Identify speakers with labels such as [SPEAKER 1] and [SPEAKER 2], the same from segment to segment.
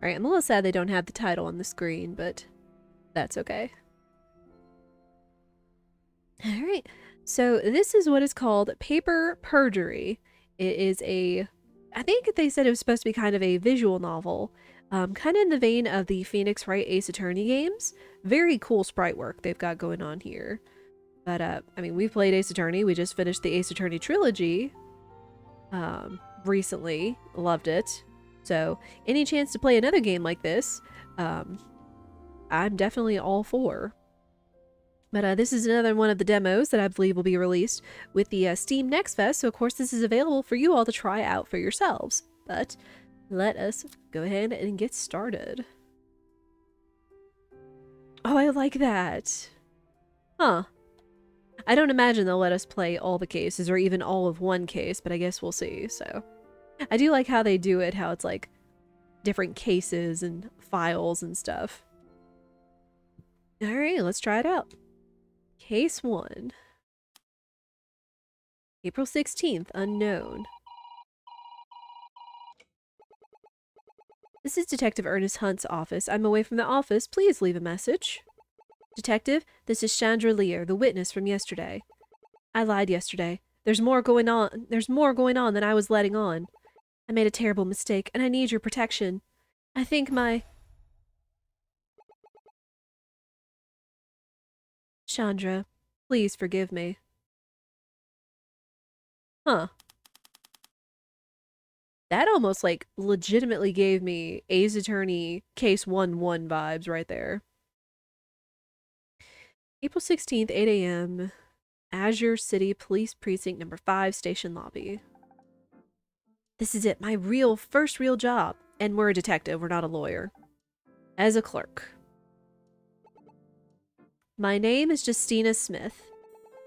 [SPEAKER 1] Alright, I'm a little sad they don't have the title on the screen, but that's okay. Alright, so this is what is called Paper Perjury. It is I think they said it was supposed to be kind of a visual novel, kind of in the vein of the Phoenix Wright Ace Attorney games. Very cool sprite work they've got going on here. But, I mean, we've played Ace Attorney. We just finished the Ace Attorney trilogy recently. Loved it. So, any chance to play another game like this, I'm definitely all for. But this is another one of the demos that I believe will be released with the Steam Next Fest, so of course this is available for you all to try out for yourselves. But let us go ahead and get started. Oh, I like that. Huh. I don't imagine they'll let us play all the cases, or even all of one case, but I guess we'll see, so. I do like how they do it, how it's like different cases and files and stuff. Alright, let's try it out. Case 1. April 16th, unknown. This is Detective Ernest Hunt's office. I'm away from the office. Please leave a message. Detective, this is Chandra Lear, the witness from yesterday. I lied yesterday. There's more going on than I was letting on. I made a terrible mistake, and I need your protection. I think Chandra, please forgive me. Huh. That almost, like, legitimately gave me Ace Attorney Case 1-1 vibes right there. April 16th, 8 a.m. Azure City Police Precinct number 5, Station Lobby. This is it, my first real job. And we're a detective, we're not a lawyer. As a clerk. My name is Justina Smith.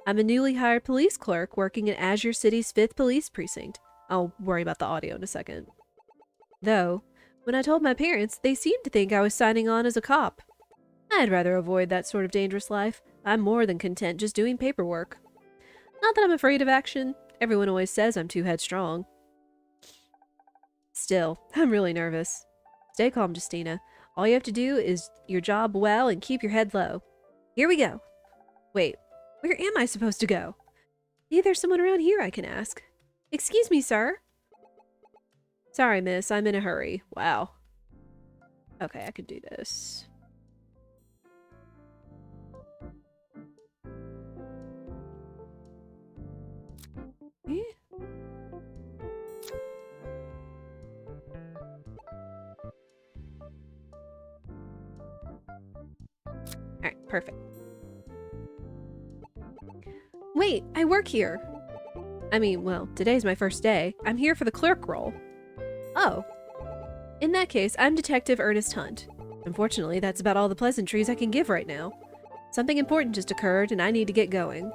[SPEAKER 1] I'm a newly hired police clerk working in Azure City's 5th Police Precinct. I'll worry about the audio in a second. Though, when I told my parents, they seemed to think I was signing on as a cop. I'd rather avoid that sort of dangerous life. I'm more than content just doing paperwork. Not that I'm afraid of action. Everyone always says I'm too headstrong. Still, I'm really nervous. Stay calm, Justina. All you have to do is your job well and keep your head low. Here we go. Wait, where am I supposed to go? Maybe there's someone around here I can ask. Excuse me, sir. Sorry, miss. I'm in a hurry. Wow. Okay, I can do this. Eh? Alright, perfect. Wait, I work here. I mean, well, today's my first day. I'm here for the clerk role. Oh. In that case, I'm Detective Ernest Hunt. Unfortunately, that's about all the pleasantries I can give right now. Something important just occurred, and I need to get going.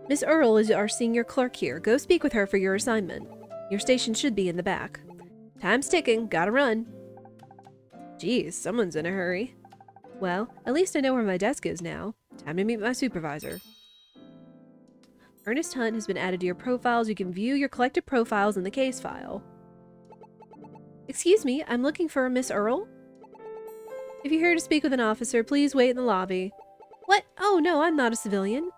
[SPEAKER 1] Miss Earle is our senior clerk here. Go speak with her for your assignment. Your station should be in the back. Time's ticking. Gotta run. Geez, someone's in a hurry. Well, at least I know where my desk is now. Time to meet my supervisor. Ernest Hunt has been added to your profiles. You can view your collected profiles in the case file. Excuse me, I'm looking for Miss Earle. If you're here to speak with an officer, please wait in the lobby. What? Oh no, I'm not a civilian.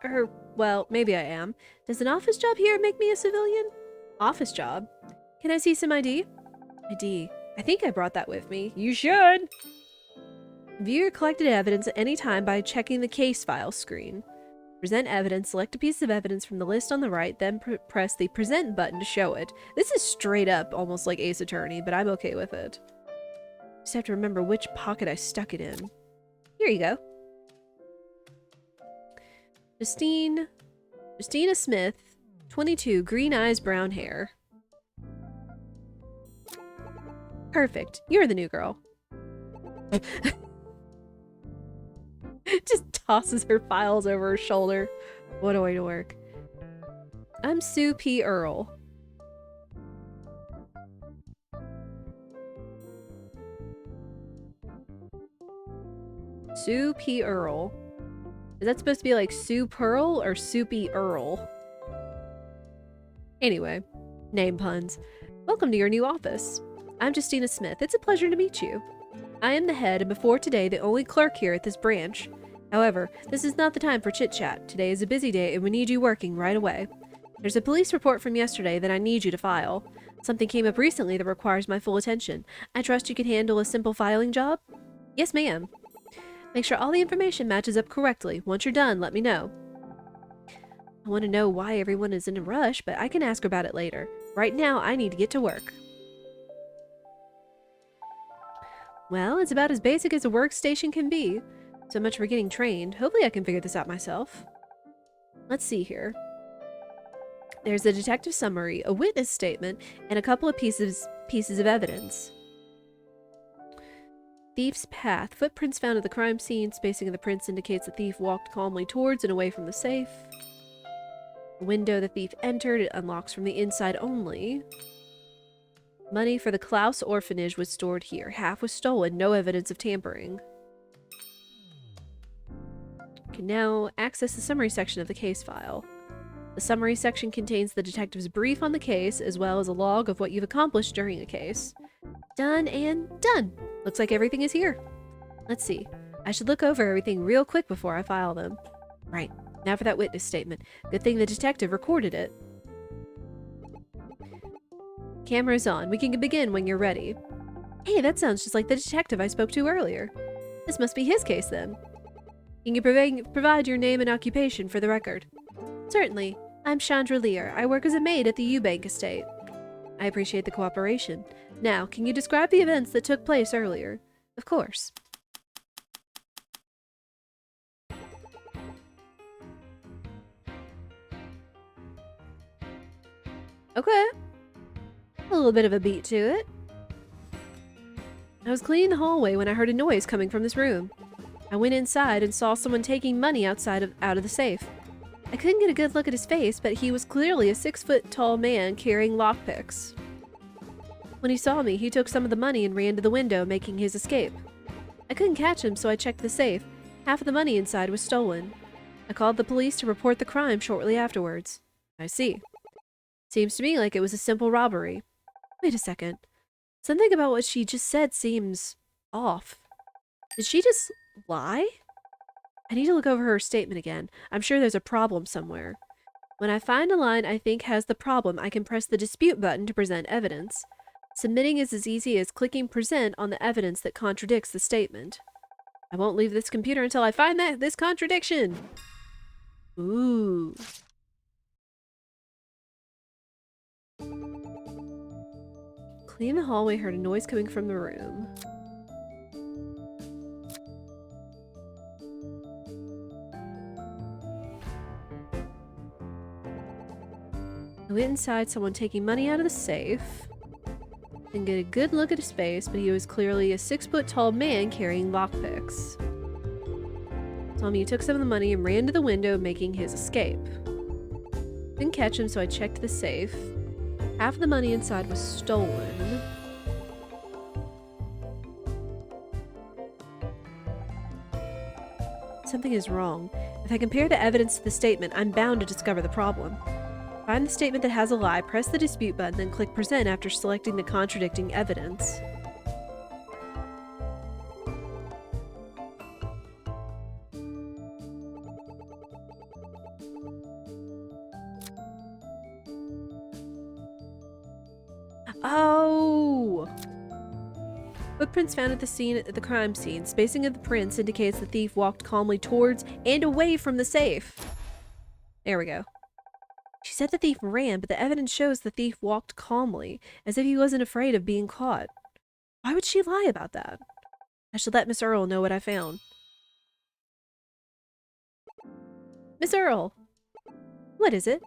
[SPEAKER 1] Well, maybe I am. Does an office job here make me a civilian? Office job? Can I see some ID? ID. I think I brought that with me. You should! View your collected evidence at any time by checking the case file screen. Present evidence, select a piece of evidence from the list on the right, then press the present button to show it. This is straight up almost like Ace Attorney, but I'm okay with it. Just have to remember which pocket I stuck it in. Here you go. Justina Smith, 22, green eyes, brown hair. Perfect. You're the new girl. Just tosses her files over her shoulder. What a way to work. I'm Sue P. Earle. Sue P. Earle. Is that supposed to be like Sue Pearl or Soupy Earl? Anyway, name puns. Welcome to your new office. I'm Justina Smith. It's a pleasure to meet you. I am the head and before today the only clerk here at this branch. However, this is not the time for chit-chat. Today is a busy day and we need you working right away. There's a police report from yesterday that I need you to file. Something came up recently that requires my full attention. I trust you can handle a simple filing job? Yes, ma'am. Make sure all the information matches up correctly. Once you're done, let me know. I want to know why everyone is in a rush, but I can ask her about it later. Right now, I need to get to work. Well, it's about as basic as a workstation can be. So much for getting trained. Hopefully I can figure this out myself. Let's see here. There's a detective summary, a witness statement, and a couple of pieces of evidence. Thief's path. Footprints found at the crime scene. Spacing of the prints indicates the thief walked calmly towards and away from the safe. The window the thief entered. It unlocks from the inside only. Money for the Klaus orphanage was stored here. Half was stolen. No evidence of tampering. You can now access the summary section of the case file. The summary section contains the detective's brief on the case, as well as a log of what you've accomplished during a case. Done and done! Looks like everything is here. Let's see. I should look over everything real quick before I file them. Right. Now for that witness statement. Good thing the detective recorded it. Camera's on. We can begin when you're ready. Hey, that sounds just like the detective I spoke to earlier. This must be his case then. Can you provide your name and occupation for the record? Certainly. I'm Chandra Lear. I work as a maid at the Eubank estate. I appreciate the cooperation. Now, can you describe the events that took place earlier? Of course. Okay. A little bit of a beat to it. I was cleaning the hallway when I heard a noise coming from this room. I went inside and saw someone taking money out of the safe. I couldn't get a good look at his face, but he was clearly a 6-foot-tall man carrying lockpicks. When he saw me, he took some of the money and ran to the window, making his escape. I couldn't catch him, so I checked the safe. Half of the money inside was stolen. I called the police to report the crime shortly afterwards. I see. Seems to me like it was a simple robbery. Wait a second. Something about what she just said seems off. Did she just lie? I need to look over her statement again. I'm sure there's a problem somewhere. When I find a line I think has the problem, I can press the dispute button to present evidence. Submitting is as easy as clicking present on the evidence that contradicts the statement. I won't leave this computer until I find this contradiction. Ooh. Cleaning the hallway, heard a noise coming from the room. I went inside, someone taking money out of the safe. Didn't get a good look at his face, but he was clearly a 6-foot-tall man carrying lockpicks. Told me he took some of the money and ran to the window, making his escape. Didn't catch him, so I checked the safe. Half of the money inside was stolen. Something is wrong. If I compare the evidence to the statement, I'm bound to discover the problem. Find the statement that has a lie, press the dispute button, then click present after selecting the contradicting evidence. Oh! Footprints found at the crime scene. Spacing of the prints indicates the thief walked calmly towards and away from the safe. There we go. She said the thief ran, but the evidence shows the thief walked calmly, as if he wasn't afraid of being caught. Why would she lie about that? I should let Miss Earl know what I found. Miss Earl! What is it?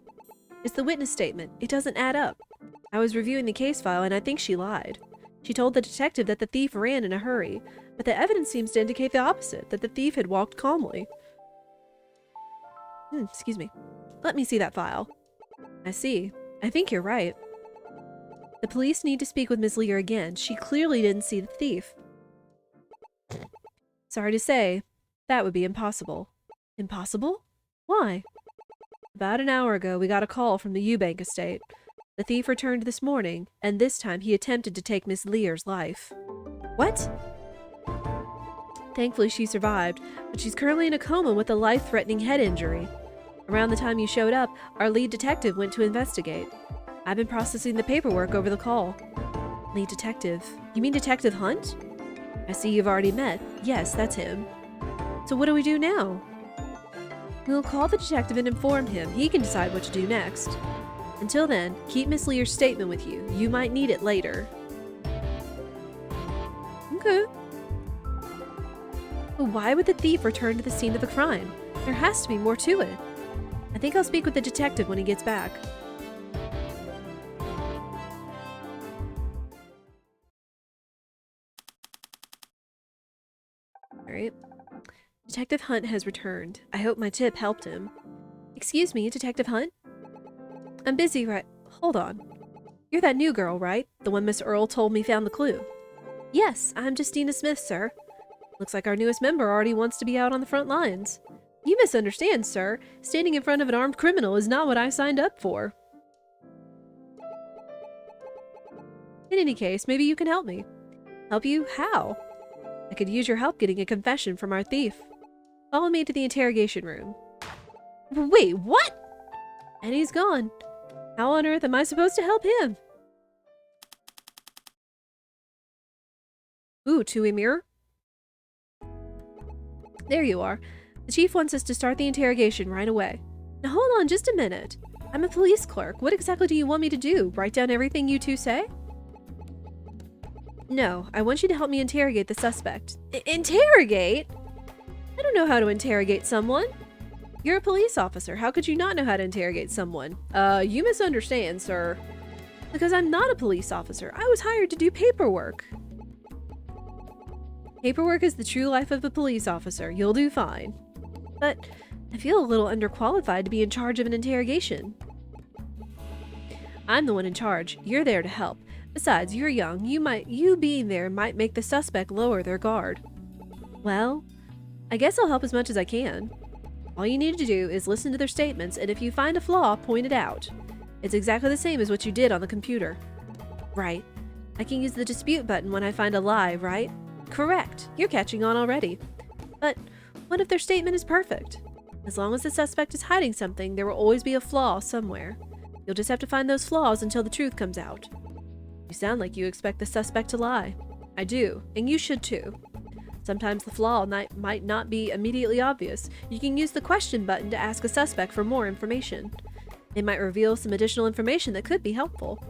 [SPEAKER 1] It's the witness statement. It doesn't add up. I was reviewing the case file and I think she lied. She told the detective that the thief ran in a hurry, but the evidence seems to indicate the opposite, that the thief had walked calmly. Excuse me. Let me see that file. I see. I think you're right. The police need to speak with Ms. Lear again. She clearly didn't see the thief. Sorry to say, that would be impossible. Impossible? Why? About an hour ago, we got a call from the Eubank estate. The thief returned this morning, and this time he attempted to take Miss Lear's life. What? Thankfully, she survived, but she's currently in a coma with a life-threatening head injury. Around the time you showed up, our lead detective went to investigate. I've been processing the paperwork over the call. Lead detective? You mean Detective Hunt? I see you've already met. Yes, that's him. So what do we do now? We'll call the detective and inform him. He can decide what to do next. Until then, keep Miss Lear's statement with you. You might need it later. Okay. But why would the thief return to the scene of the crime? There has to be more to it. I think I'll speak with the detective when he gets back. Alright. Detective Hunt has returned. I hope my tip helped him. Excuse me, Detective Hunt? I'm busy right— Hold on. You're that new girl, right? The one Miss Earl told me found the clue. Yes, I'm Justina Smith, sir. Looks like our newest member already wants to be out on the front lines. You misunderstand, sir. Standing in front of an armed criminal is not what I signed up for. In any case, maybe you can help me. Help you? How? I could use your help getting a confession from our thief. Follow me to the interrogation room. Wait, what? And he's gone. How on earth am I supposed to help him? Ooh, two-way mirror? There you are. The chief wants us to start the interrogation right away. Now hold on just a minute. I'm a police clerk. What exactly do you want me to do? Write down everything you two say? No, I want you to help me interrogate the suspect. Interrogate? I don't know how to interrogate someone. You're a police officer. How could you not know how to interrogate someone? You misunderstand, sir. Because I'm not a police officer. I was hired to do paperwork. Paperwork is the true life of a police officer. You'll do fine. But I feel a little underqualified to be in charge of an interrogation. I'm the one in charge. You're there to help. Besides, you're young. You being there might make the suspect lower their guard. Well, I guess I'll help as much as I can. All you need to do is listen to their statements, and if you find a flaw, point it out. It's exactly the same as what you did on the computer. Right. I can use the dispute button when I find a lie, right? Correct. You're catching on already. But what if their statement is perfect? As long as the suspect is hiding something, there will always be a flaw somewhere. You'll just have to find those flaws until the truth comes out. You sound like you expect the suspect to lie. I do, and you should too. Sometimes the flaw might not be immediately obvious. You can use the question button to ask a suspect for more information. They might reveal some additional information that could be helpful.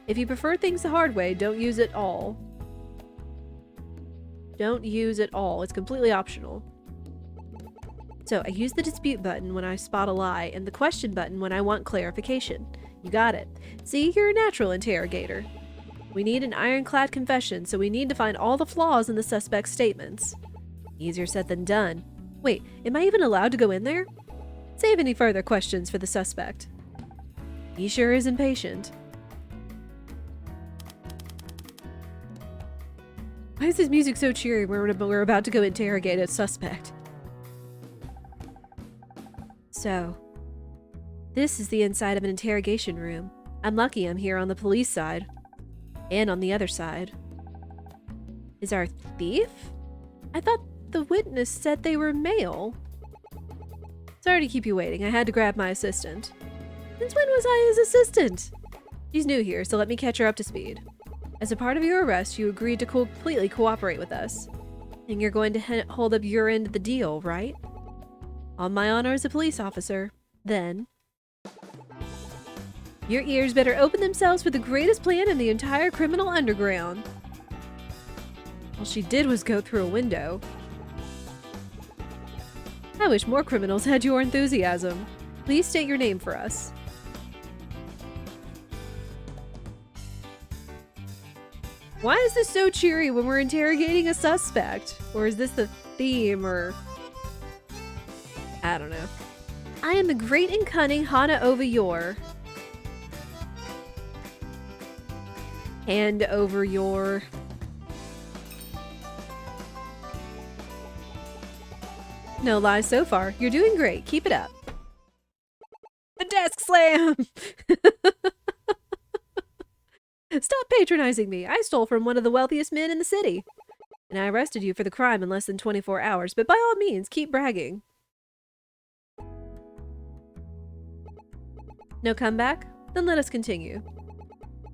[SPEAKER 1] If you prefer things the hard way, don't use it all. Don't use it all. It's completely optional. So I use the dispute button when I spot a lie and the question button when I want clarification. You got it. See, you're a natural interrogator. We need an ironclad confession, so we need to find all the flaws in the suspect's statements. Easier said than done. Wait, am I even allowed to go in there? Save any further questions for the suspect. He sure is impatient. Why is this music so cheery when we're about to go interrogate a suspect? So, this is the inside of an interrogation room. I'm lucky I'm here on the police side. And on the other side. Is our thief? I thought the witness said they were male. Sorry to keep you waiting. I had to grab my assistant. Since when was I his assistant? She's new here, so let me catch her up to speed. As a part of your arrest, you agreed to completely cooperate with us. And you're going to hold up your end of the deal, right? On my honor as a police officer. Then, your ears better open themselves for the greatest plan in the entire criminal underground. All she did was go through a window. I wish more criminals had your enthusiasm. Please state your name for us. Why is this so cheery when we're interrogating a suspect? Or is this the theme, or... I don't know. I am the great and cunning Hana Ova Yor. Hand over your... No lies so far. You're doing great. Keep it up. The desk slam! Stop patronizing me. I stole from one of the wealthiest men in the city. And I arrested you for the crime in less than 24 hours, but by all means, keep bragging. No comeback? Then let us continue.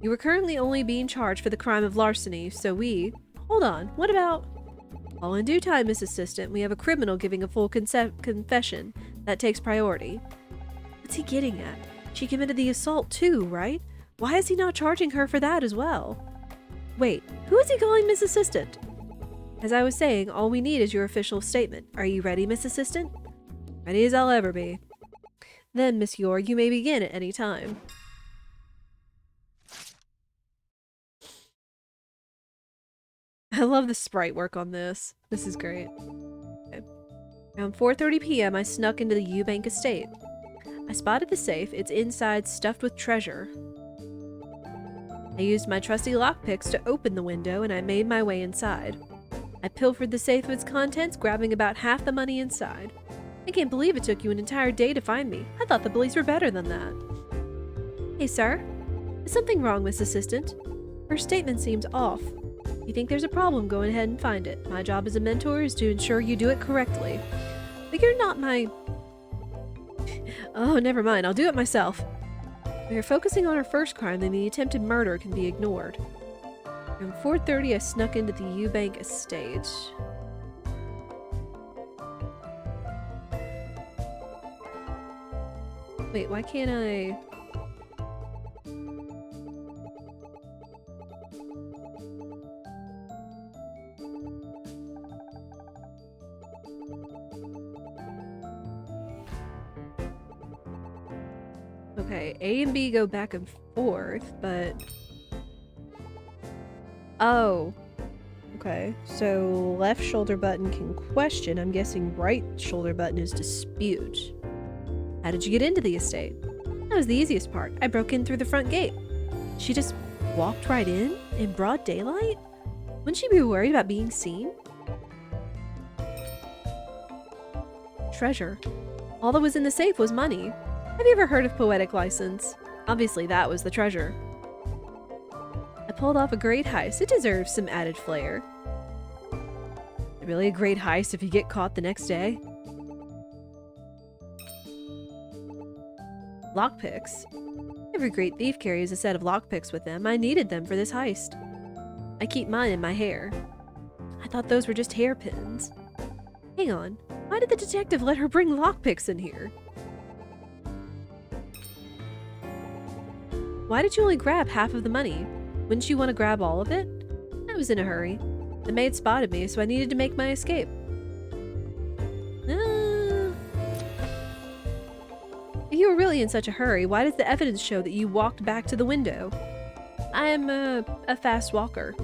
[SPEAKER 1] You were currently only being charged for the crime of larceny, so we... Hold on, what about... All in due time, Miss Assistant. We have a criminal giving a full confession. That takes priority. What's he getting at? She committed the assault too, right? Why is he not charging her for that as well? Wait, who is he calling Miss Assistant? As I was saying, all we need is your official statement. Are you ready, Miss Assistant? Ready as I'll ever be. Then, Miss Yor, you may begin at any time. I love the sprite work on this. This is great. Okay. Around 4:30 p.m., I snuck into the Eubank estate. I spotted the safe, its inside stuffed with treasure. I used my trusty lockpicks to open the window, and I made my way inside. I pilfered the safe of its contents, grabbing about half the money inside. I can't believe it took you an entire day to find me. I thought the police were better than that. Hey, sir. Is something wrong, Miss Assistant? Her statement seems off. If you think there's a problem, go ahead and find it. My job as a mentor is to ensure you do it correctly. But you're not my... Oh, never mind. I'll do it myself. If you're focusing on her first crime, then the attempted murder can be ignored. Around 4:30, I snuck into the Eubank estate. Wait, why can't I... Okay, A and B go back and forth, but... Oh. Okay, so left shoulder button can question. I'm guessing right shoulder button is dispute. How did you get into the estate? That was the easiest part. I broke in through the front gate. She just walked right in broad daylight? Wouldn't she be worried about being seen? Treasure. All that was in the safe was money. Have you ever heard of poetic license? Obviously that was the treasure. I pulled off a great heist. It deserves some added flair. Is it really a great heist if you get caught the next day? Lockpicks. Every great thief carries a set of lockpicks with them. I needed them for this heist. I keep mine in my hair. I thought those were just hairpins. Hang on. Why did the detective let her bring lockpicks in here? Why did you only grab half of the money? Wouldn't you want to grab all of it? I was in a hurry. The maid spotted me, so I needed to make my escape. If you were really in such a hurry, why does the evidence show that you walked back to the window? I am a fast walker.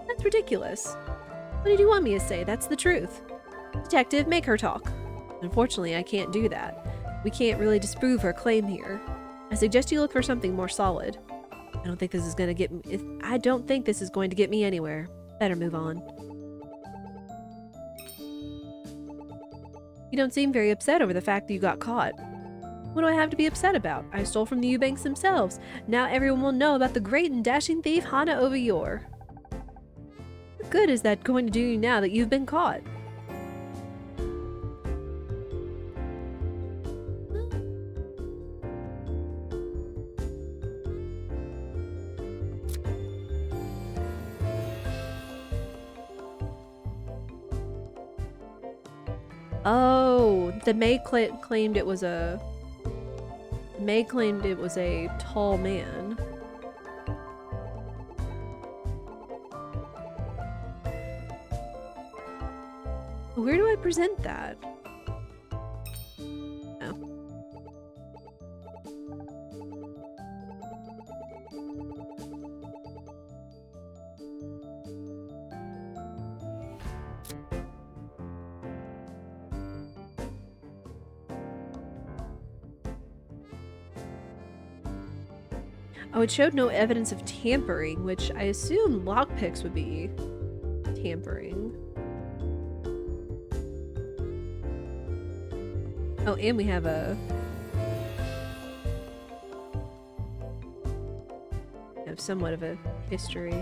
[SPEAKER 1] That's ridiculous. What did you want me to say? That's the truth. Detective, make her talk. Unfortunately, I can't do that. We can't really disprove her claim here. I suggest you look for something more solid. I don't think this is going to get me. I don't think this is going to get me anywhere. Better move on. You don't seem very upset over the fact that you got caught. What do I have to be upset about? I stole from the Eubanks themselves. Now everyone will know about the great and dashing thief Hana Ovayor. What good is that going to do you now that you've been caught? Oh, the maid claimed it was a... The maid claimed it was a tall man. Where do I present that? Oh. Oh, it showed no evidence of tampering, which I assume lockpicks would be tampering. Oh, and we have a... We have somewhat of a history.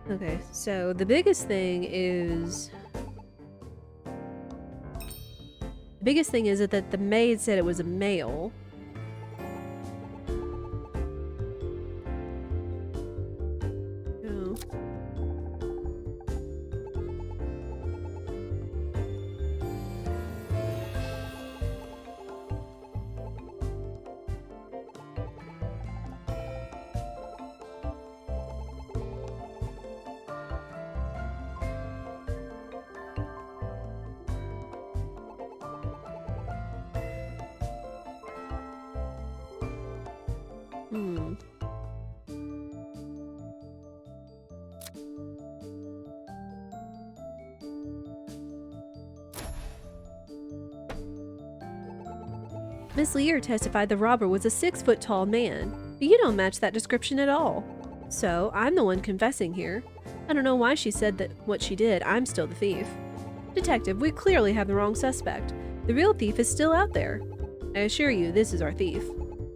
[SPEAKER 1] Okay, so the biggest thing is... The biggest thing is that the maid said it was a male. Oh. Miss Lear testified the robber was a 6-foot-tall man, but you don't match that description at all. So, I'm the one confessing here. I don't know why she said that what she did. I'm still the thief. Detective, we clearly have the wrong suspect. The real thief is still out there. I assure you, this is our thief.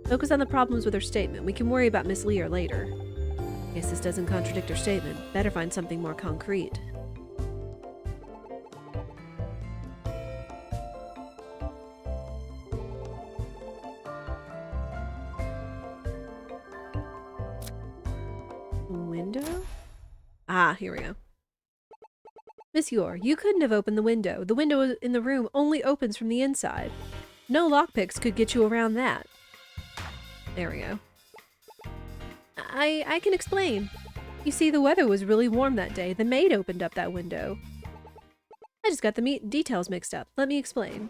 [SPEAKER 1] Focus on the problems with her statement. We can worry about Miss Lear later. Guess this doesn't contradict her statement. Better find something more concrete. Window? Ah, here we go. Miss Yor, you couldn't have opened the window. The window in the room only opens from the inside. No lockpicks could get you around that. There we go. I can explain. You see, the weather was really warm that day. The maid opened up that window. I just got the details mixed up. Let me explain.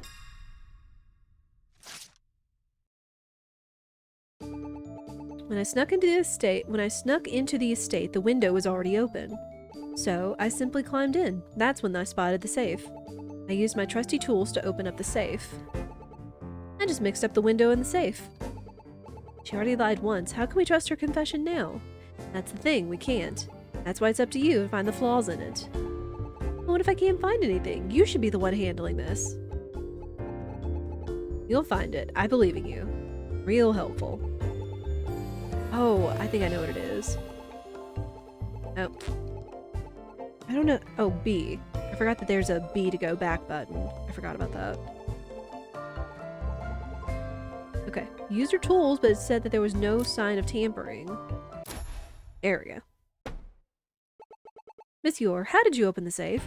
[SPEAKER 1] When I snuck into the estate, the window was already open. So, I simply climbed in. That's when I spotted the safe. I used my trusty tools to open up the safe. I just mixed up the window and the safe. She already lied once. How can we trust her confession now? That's the thing, we can't. That's why it's up to you to find the flaws in it. But what if I can't find anything? You should be the one handling this. You'll find it. I believe in you. Real helpful. Oh, I think I know what it is. Oh. I don't know. Oh, B. I forgot that there's a B to go back button. I forgot about that. Okay. Use your tools, but it said that there was no sign of tampering. There we go. Miss Yor, how did you open the safe?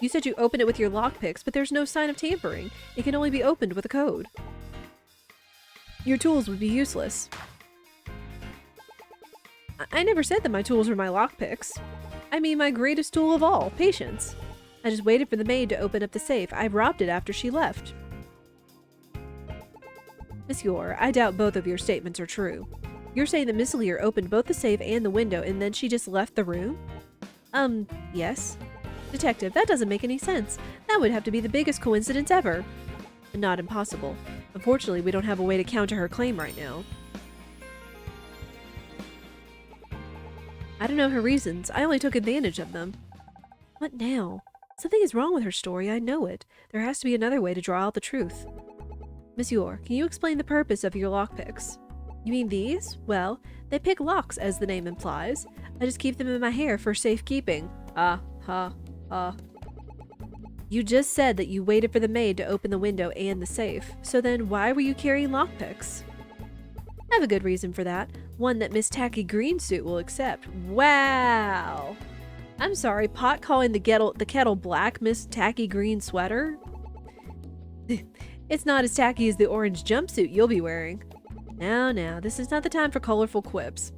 [SPEAKER 1] You said you opened it with your lockpicks, but there's no sign of tampering. It can only be opened with a code. Your tools would be useless. I never said that my tools were my lockpicks. I mean my greatest tool of all, patience. I just waited for the maid to open up the safe. I robbed it after she left. Miss Yor, I doubt both of your statements are true. You're saying that Miss Lear opened both the safe and the window and then she just left the room? Yes. Detective, that doesn't make any sense. That would have to be the biggest coincidence ever. Not impossible. Unfortunately, we don't have a way to counter her claim right now. I don't know her reasons. I only took advantage of them. What now? Something is wrong with her story. I know it. There has to be another way to draw out the truth. Miss Yor, can you explain the purpose of your lockpicks? You mean these? Well, they pick locks, as the name implies. I just keep them in my hair for safekeeping. You just said that you waited for the maid to open the window and the safe. So then why were you carrying lockpicks? I have a good reason for that. One that Miss Tacky Green Suit will accept. Wow! I'm sorry, pot calling the kettle black Miss Tacky Green Sweater? It's not as tacky as the orange jumpsuit you'll be wearing. Now, this is not the time for colorful quips.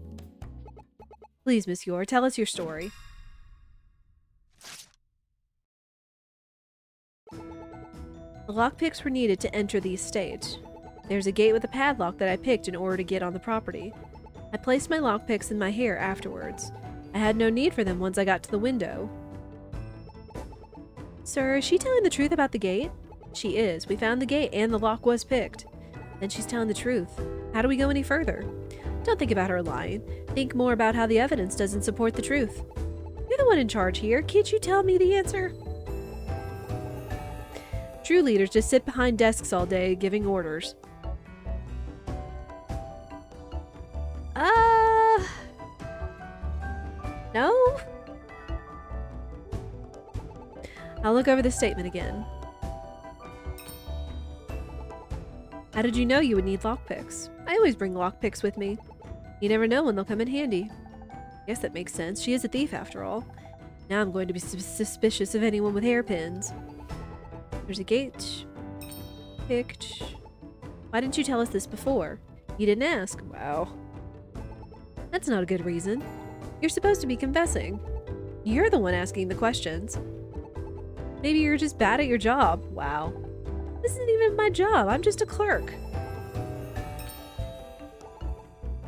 [SPEAKER 1] Please, Miss Yor, tell us your story. The lockpicks were needed to enter the estate. There's a gate with a padlock that I picked in order to get on the property. I placed my lockpicks in my hair afterwards. I had no need for them once I got to the window. Sir, is she telling the truth about the gate? She is. We found the gate and the lock was picked. Then she's telling the truth. How do we go any further? Don't think about her lying. Think more about how the evidence doesn't support the truth. You're the one in charge here. Can't you tell me the answer? True leaders just sit behind desks all day giving orders. No? I'll look over the statement again. How did you know you would need lockpicks? I always bring lockpicks with me. You never know when they'll come in handy. Guess that makes sense. She is a thief after all. Now I'm going to be suspicious of anyone with hairpins. There's a gate. Picked. Why didn't you tell us this before? You didn't ask. Wow. That's not a good reason. You're supposed to be confessing. You're the one asking the questions. Maybe you're just bad at your job. Wow. This isn't even my job. I'm just a clerk.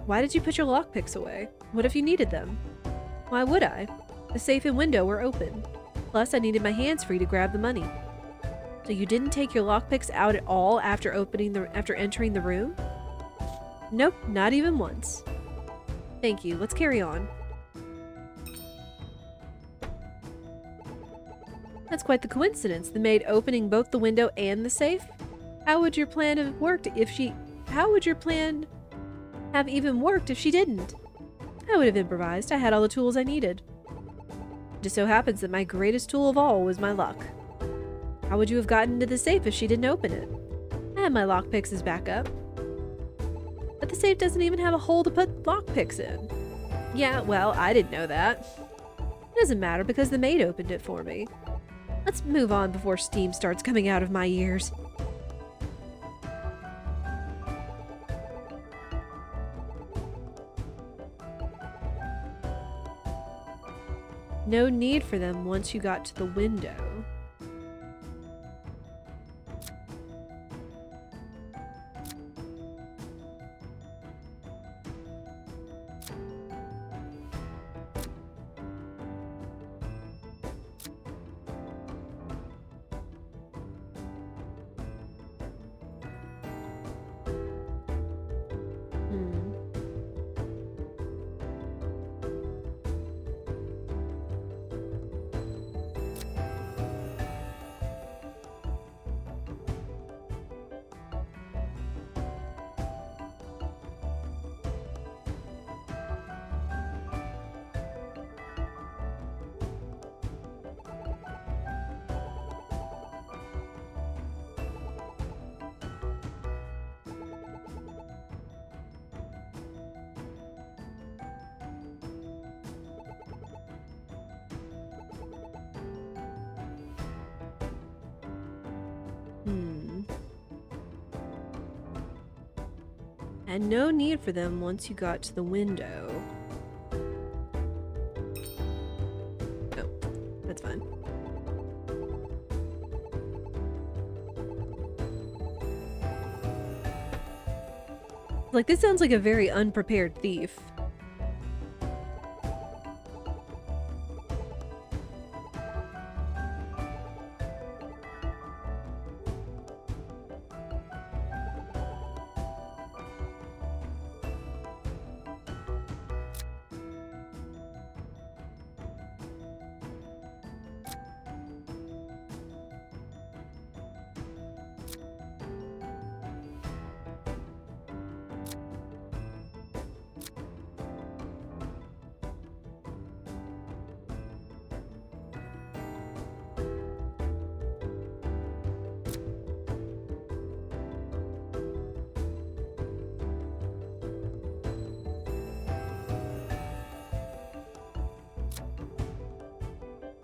[SPEAKER 1] Why did you put your lockpicks away? What if you needed them? Why would I? The safe and window were open. Plus, I needed my hands free to grab the money. So you didn't take your lockpicks out at all after entering the room? Nope, not even once. Thank you. Let's carry on. That's quite the coincidence. The maid opening both the window and the safe? How would your plan have worked if she... How would your plan have even worked if she didn't? I would have improvised. I had all the tools I needed. It just so happens that my greatest tool of all was my luck. How would you have gotten into the safe if she didn't open it? I had my lockpicks as backup. But the safe doesn't even have a hole to put lockpicks in. Yeah, well, I didn't know that. It doesn't matter because the maid opened it for me. Let's move on before steam starts coming out of my ears. No need for them once you got to the window. And no need for them once you got to the window. Oh, that's fine. Like, this sounds like a very unprepared thief.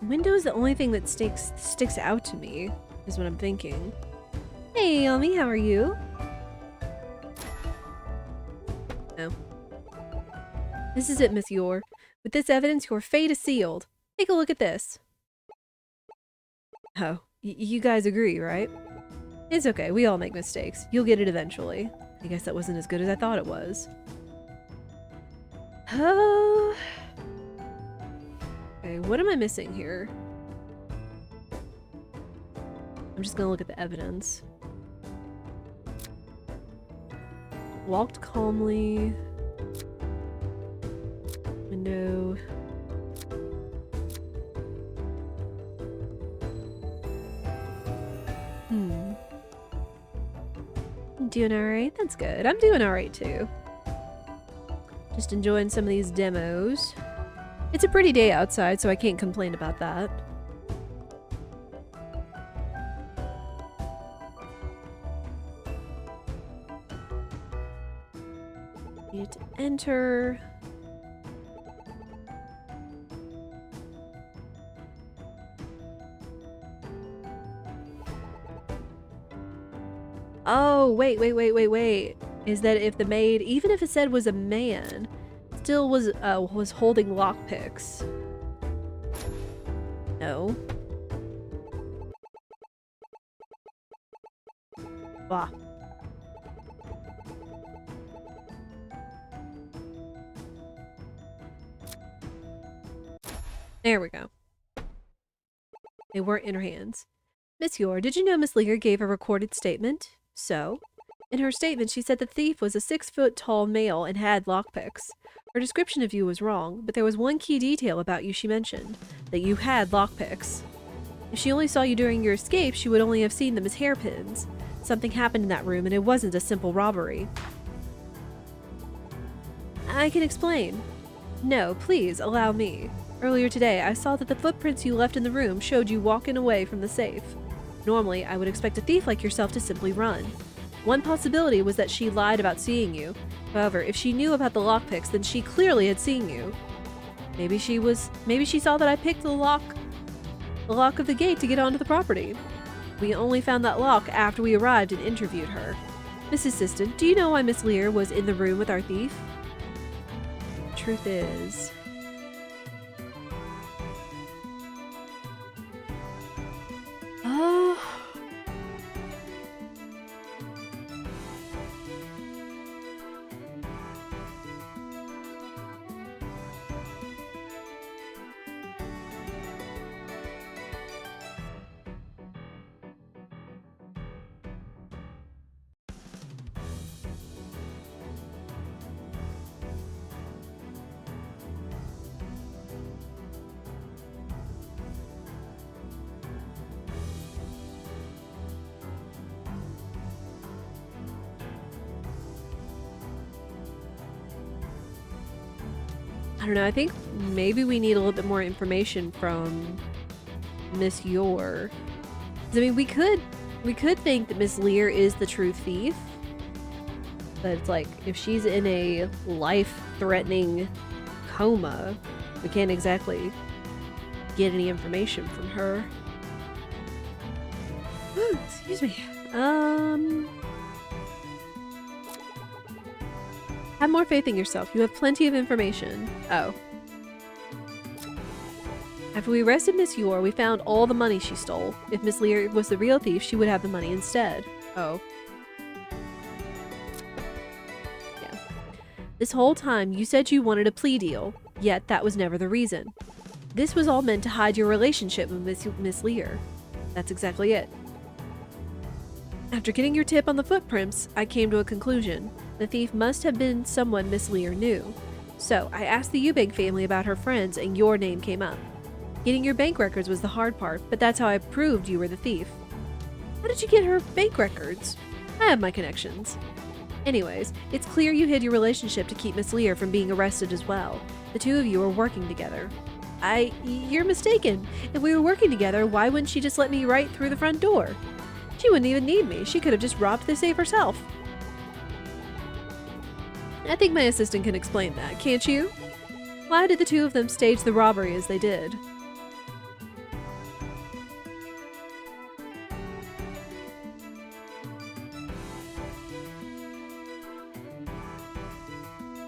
[SPEAKER 1] Window is the only thing that sticks out to me, is what I'm thinking. Hey, Yummy, how are you? No. This is it, Miss Yor. With this evidence, your fate is sealed. Take a look at this. Oh, you guys agree, right? It's okay, we all make mistakes. You'll get it eventually. I guess that wasn't as good as I thought it was. Oh... Okay, what am I missing here? I'm just gonna look at the evidence. Walked calmly. Window. I'm doing alright, that's good. I'm doing alright too. Just enjoying some of these demos. It's a pretty day outside, so I can't complain about that. Need to enter. Oh, wait. Is that if the maid, even if it said was a man, still was holding lockpicks? No. Bah. There we go. They weren't in her hands. Miss Yor, did you know Miss Lear gave a recorded statement? So? In her statement, she said the thief was a 6-foot-tall male and had lockpicks. Her description of you was wrong, but there was one key detail about you she mentioned, that you had lockpicks. If she only saw you during your escape, she would only have seen them as hairpins. Something happened in that room, and it wasn't a simple robbery. I can explain. No, please, allow me. Earlier today, I saw that the footprints you left in the room showed you walking away from the safe. Normally, I would expect a thief like yourself to simply run. One possibility was that she lied about seeing you. However, if she knew about the lockpicks, then she clearly had seen you. Maybe she saw that I picked the lock of the gate to get onto the property. We only found that lock after we arrived and interviewed her. Miss Assistant, do you know why Miss Lear was in the room with our thief? Truth is... Oh... I don't know, I think maybe we need a little bit more information from Miss Yor. 'Cause, I mean, we could think that Miss Lear is the true thief. But it's like, if she's in a life-threatening coma, we can't exactly get any information from her. Ooh, excuse me. Have more faith in yourself. You have plenty of information. Oh. After we arrested Miss Yor, we found all the money she stole. If Miss Lear was the real thief, she would have the money instead. Oh. Yeah. This whole time, you said you wanted a plea deal, yet that was never the reason. This was all meant to hide your relationship with Miss Lear. That's exactly it. After getting your tip on the footprints, I came to a conclusion. The thief must have been someone Miss Lear knew. So, I asked the Eubank family about her friends and your name came up. Getting your bank records was the hard part, but that's how I proved you were the thief. How did you get her bank records? I have my connections. Anyways, it's clear you hid your relationship to keep Miss Lear from being arrested as well. The two of you are working together. You're mistaken. If we were working together, why wouldn't she just let me right through the front door? She wouldn't even need me. She could have just robbed the safe herself. I think my assistant can explain that, can't you? Why did the two of them stage the robbery as they did?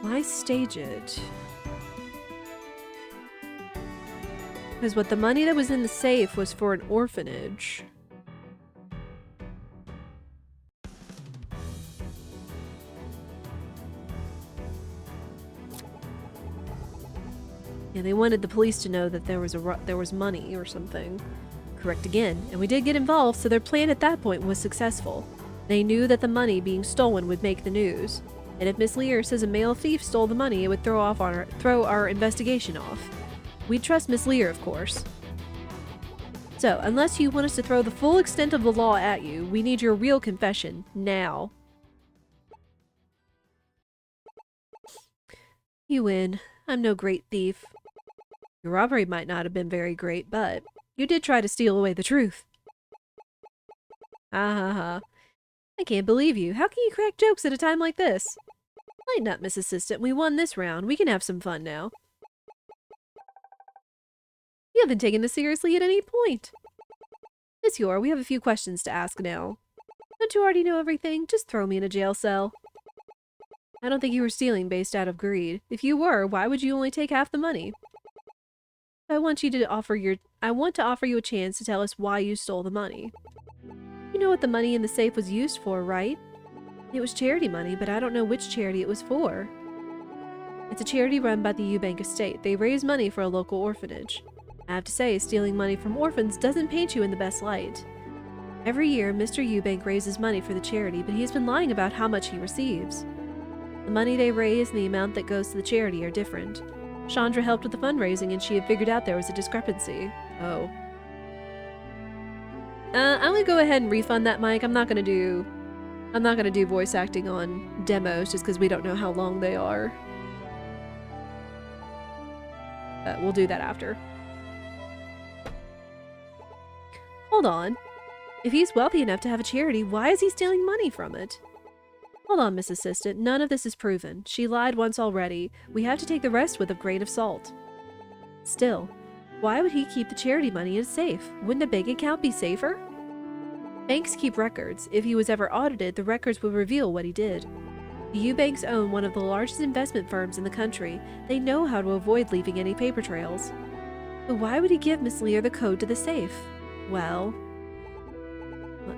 [SPEAKER 1] Why stage it? Because what the money that was in the safe was for an orphanage. Yeah, they wanted the police to know that there was money or something. Correct again, and we did get involved, so their plan at that point was successful. They knew that the money being stolen would make the news, and if Miss Lear says a male thief stole the money, it would throw our investigation off. We'd trust Miss Lear, of course. So, unless you want us to throw the full extent of the law at you, we need your real confession, now. You win. I'm no great thief. Your robbery might not have been very great, but you did try to steal away the truth. Ha ha ha. I can't believe you. How can you crack jokes at a time like this? Lighten up, Miss Assistant. We won this round. We can have some fun now. You haven't taken this seriously at any point. Miss Yor, we have a few questions to ask now. Don't you already know everything? Just throw me in a jail cell. I don't think you were stealing based out of greed. If you were, why would you only take half the money? I want to offer you a chance to tell us why you stole the money. You know what the money in the safe was used for, right? It was charity money, but I don't know which charity it was for. It's a charity run by the Eubank estate. They raise money for a local orphanage. I have to say, stealing money from orphans doesn't paint you in the best light. Every year, Mr. Eubank raises money for the charity, but he's been lying about how much he receives. The money they raise and the amount that goes to the charity are different. Chandra helped with the fundraising and she had figured out there was a discrepancy. Oh. I'm gonna go ahead and refund that mic. I'm not gonna do voice acting on demos just because we don't know how long they are. We'll do that after. Hold on. If he's wealthy enough to have a charity, why is he stealing money from it? Hold on, Miss Assistant. None of this is proven. She lied once already. We have to take the rest with a grain of salt. Still, why would he keep the charity money in a safe? Wouldn't a bank account be safer? Banks keep records. If he was ever audited, the records would reveal what he did. The Eubanks own one of the largest investment firms in the country. They know how to avoid leaving any paper trails. But why would he give Miss Lear the code to the safe? Well,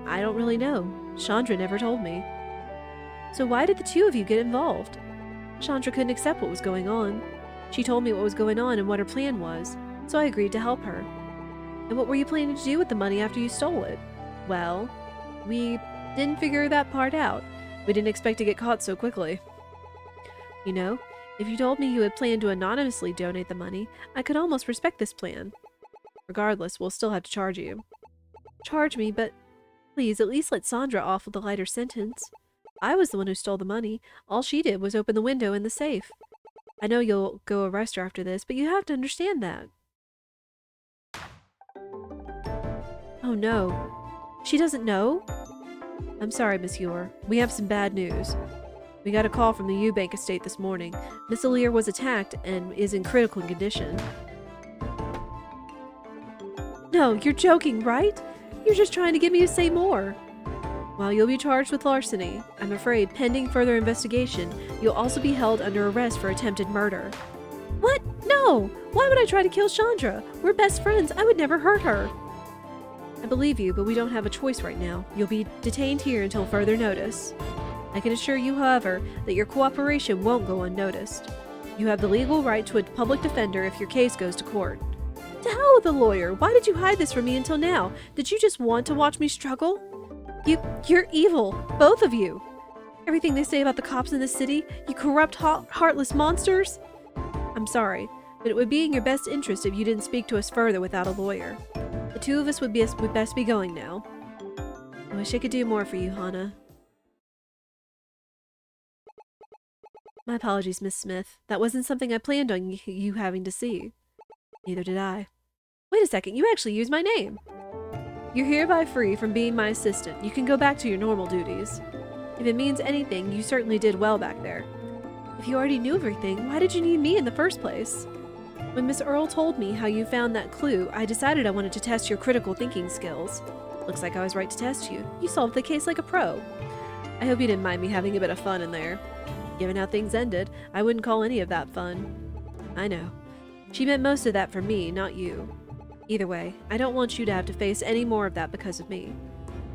[SPEAKER 1] I don't really know. Chandra never told me. So why did the two of you get involved? Chandra couldn't accept what was going on. She told me what was going on and what her plan was, so I agreed to help her. And what were you planning to do with the money after you stole it? Well, we didn't figure that part out. We didn't expect to get caught so quickly. You know, if you told me you had planned to anonymously donate the money, I could almost respect this plan. Regardless, we'll still have to charge you. Charge me, but please at least let Sandra off with a lighter sentence. I was the one who stole the money. All she did was open the window in the safe. I know you'll go arrest her after this, but you have to understand that. Oh no. She doesn't know? I'm sorry, Miss Yor. We have some bad news. We got a call from the Eubank estate this morning. Miss Lear was attacked and is in critical condition. No, you're joking, right? You're just trying to get me to say more. While you'll be charged with larceny, I'm afraid, pending further investigation, you'll also be held under arrest for attempted murder. What? No! Why would I try to kill Chandra? We're best friends. I would never hurt her. I believe you, but we don't have a choice right now. You'll be detained here until further notice. I can assure you, however, that your cooperation won't go unnoticed. You have the legal right to a public defender if your case goes to court. To hell with a lawyer! Why did you hide this from me until now? Did you just want to watch me struggle? You're evil. Both of you. Everything they say about the cops in this city, you corrupt, heartless monsters. I'm sorry, but it would be in your best interest if you didn't speak to us further without a lawyer. The two of us would best be going now. I wish I could do more for you, Hana. My apologies, Miss Smith. That wasn't something I planned on you having to see. Neither did I. Wait a second, you actually used my name. You're hereby free from being my assistant. You can go back to your normal duties. If it means anything, you certainly did well back there. If you already knew everything, why did you need me in the first place? When Miss Earle told me how you found that clue, I decided I wanted to test your critical thinking skills. Looks like I was right to test you. You solved the case like a pro. I hope you didn't mind me having a bit of fun in there. Given how things ended, I wouldn't call any of that fun. I know. She meant most of that for me, not you. Either way, I don't want you to have to face any more of that because of me.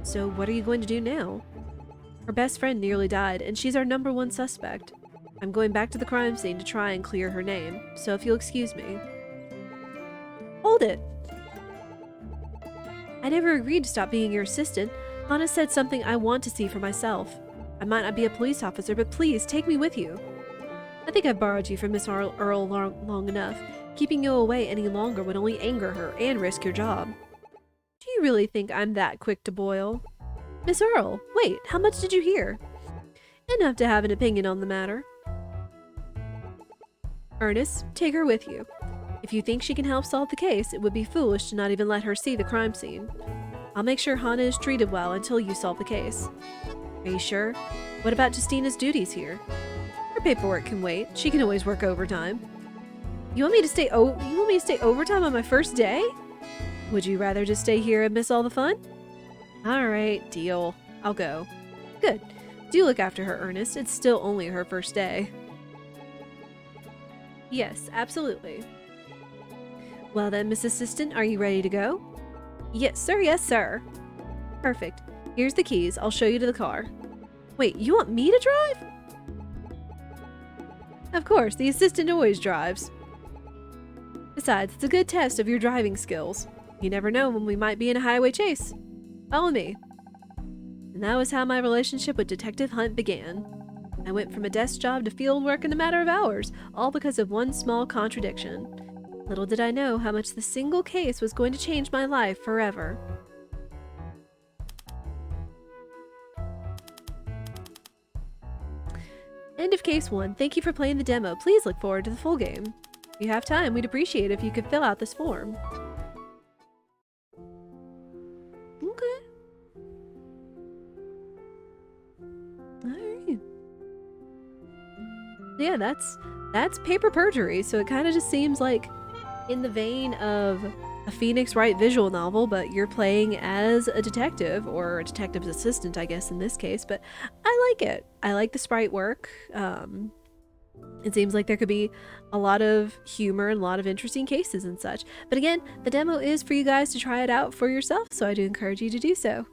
[SPEAKER 1] So what are you going to do now? Her best friend nearly died, and she's our #1 suspect. I'm going back to the crime scene to try and clear her name, so if you'll excuse me. Hold it! I never agreed to stop being your assistant. Hana said something I want to see for myself. I might not be a police officer, but please take me with you. I think I've borrowed you from Miss Earle long enough. Keeping you away any longer would only anger her and risk your job. Do you really think I'm that quick to boil? Miss Earle, wait, how much did you hear? Enough to have an opinion on the matter. Ernest, take her with you. If you think she can help solve the case, it would be foolish to not even let her see the crime scene. I'll make sure Hana is treated well until you solve the case. Are you sure? What about Justina's duties here? Her paperwork can wait. She can always work overtime. You want me to stay overtime on my first day? Would you rather just stay here and miss all the fun? Alright, deal. I'll go. Good. Do look after her, Ernest. It's still only her first day. Yes, absolutely. Well then, Miss Assistant, are you ready to go? Yes, sir. Yes, sir. Perfect. Here's the keys. I'll show you to the car. Wait, you want me to drive? Of course, the assistant always drives. Besides, it's a good test of your driving skills. You never know when we might be in a highway chase. Follow me. And that was how my relationship with Detective Hunt began. I went from a desk job to field work in a matter of hours, all because of one small contradiction. Little did I know how much the single case was going to change my life forever. End of case 1. Thank you for playing the demo. Please look forward to the full game. If you have time, we'd appreciate it if you could fill out this form. Okay. Alright. Yeah, that's paper perjury, so it kind of just seems like in the vein of a Phoenix Wright visual novel, but you're playing as a detective, or a detective's assistant, I guess, in this case, but I like it. I like the sprite work. It seems like there could be a lot of humor and a lot of interesting cases and such. But again, the demo is for you guys to try it out for yourself, so I do encourage you to do so.